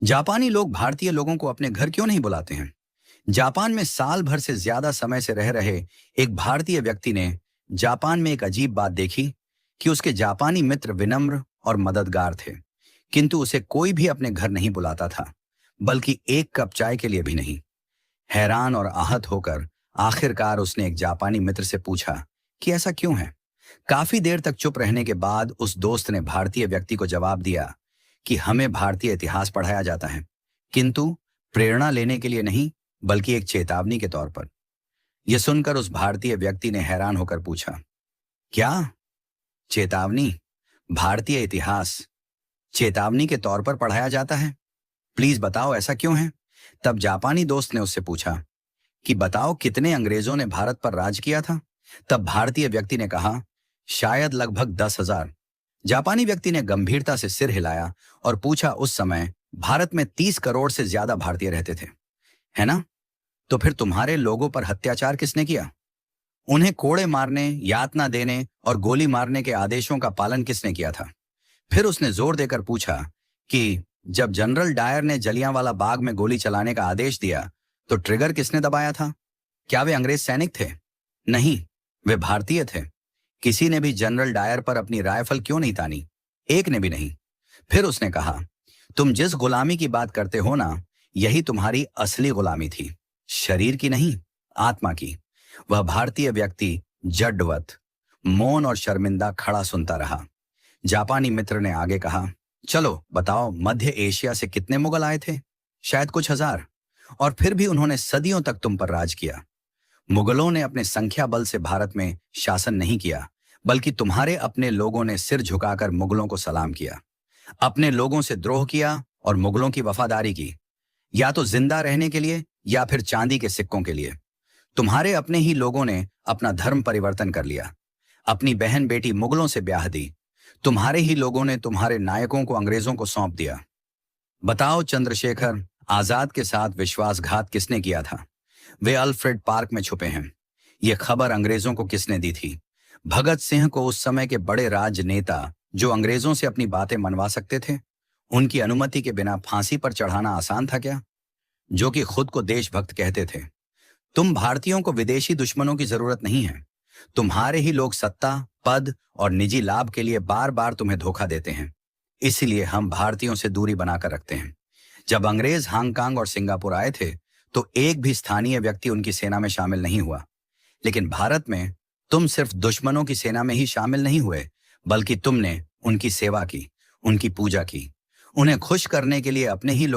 जापानी लोग भारतीय लोगों को अपने घर क्यों नहीं बुलाते हैं? जापान में साल भर से ज्यादा समय से रह रहे एक भारतीय व्यक्ति ने जापान में एक अजीब बात देखी कि उसके जापानी मित्र विनम्र और मददगार थे, किंतु उसे कोई भी अपने घर नहीं बुलाता था, बल्कि एक कप चाय के लिए भी नहीं। हैरान और आहत होकर आखिरकार उसने एक जापानी मित्र से पूछा कि ऐसा क्यों है। काफी देर तक चुप रहने के बाद उस दोस्त ने भारतीय व्यक्ति को जवाब दिया कि हमें भारतीय इतिहास पढ़ाया जाता है, किंतु प्रेरणा लेने के लिए नहीं, बल्कि एक चेतावनी के तौर पर। यह सुनकर उस भारतीय व्यक्ति ने हैरान होकर पूछा, क्या चेतावनी? भारतीय इतिहास चेतावनी के तौर पर पढ़ाया जाता है? प्लीज बताओ, ऐसा क्यों है? तब जापानी दोस्त ने उससे पूछा कि बताओ, कितने अंग्रेजों ने भारत पर राज किया था? तब भारतीय व्यक्ति ने कहा, शायद लगभग 10,000। जापानी व्यक्ति ने गंभीरता से सिर हिलाया और पूछा, उस समय भारत में 30 करोड़ से ज्यादा भारतीय रहते थे, है ना? तो फिर तुम्हारे लोगों पर अत्याचार किसने किया? उन्हें कोड़े मारने, यातना देने और गोली मारने के आदेशों का पालन किसने किया था? फिर उसने जोर देकर पूछा कि जब जनरल डायर ने जलियांवाला बाग में गोली चलाने का आदेश दिया, तो ट्रिगर किसने दबाया था? क्या वे अंग्रेज सैनिक थे? नहीं, वे भारतीय थे। किसी ने भी जनरल डायर पर अपनी राइफल क्यों नहीं तानी? एक ने भी नहीं। फिर उसने कहा, तुम जिस गुलामी की बात करते हो ना, यही तुम्हारी असली गुलामी थी, शरीर की नहीं, आत्मा की। वह भारतीय व्यक्ति जड्डवत, मौन और शर्मिंदा खड़ा सुनता रहा। जापानी मित्र ने आगे कहा, चलो बताओ, मध्य एशिया से कितने मुगल आए थे? शायद कुछ हजार। और फिर भी उन्होंने सदियों तक तुम पर राज किया। मुगलों ने अपने संख्या बल से भारत में शासन नहीं किया, बल्कि तुम्हारे अपने लोगों ने सिर झुकाकर मुगलों को सलाम किया, अपने लोगों से द्रोह किया और मुगलों की वफादारी की, या तो जिंदा रहने के लिए या फिर चांदी के सिक्कों के लिए। तुम्हारे अपने ही लोगों ने अपना धर्म परिवर्तन कर लिया, अपनी बहन बेटी मुगलों से ब्याह दी। तुम्हारे ही लोगों ने तुम्हारे नायकों को अंग्रेजों को सौंप दिया। बताओ चंद्रशेखर आजाद के साथ विश्वासघात किसने किया था? वे अल्फ्रेड पार्क में छुपे हैं। यह खबर अंग्रेजों को किसने दी थी? भगत सिंह को, उस समय के बड़े राजनेता जो अंग्रेजों से अपनी बातें मनवा सकते थे। उनकी अनुमति के बिना फांसी पर चढ़ाना आसान था क्या? जो कि खुद को देशभक्त कहते थे। तुम भारतीयों को विदेशी दुश्मनों की जरूरत नहीं है। तुम्हारे ही लोग सत्ता, पद और निजी लाभ के लिए बार बार तुम्हें धोखा देते हैं। इसलिए हम भारतीयों से दूरी बनाकर रखते हैं। जब अंग्रेज हांगकांग और सिंगापुर आए थे, तो एक भी स्थानीय व्यक्ति उनकी सेना में शामिल नहीं हुआ। लेकिन भारत में तुम सिर्फ दुश्मनों की सेना में ही शामिल नहीं हुए, बल्कि तुमने उनकी सेवा की, उनकी पूजा की। उन्हें खुश करने के लिए अपने ही लोग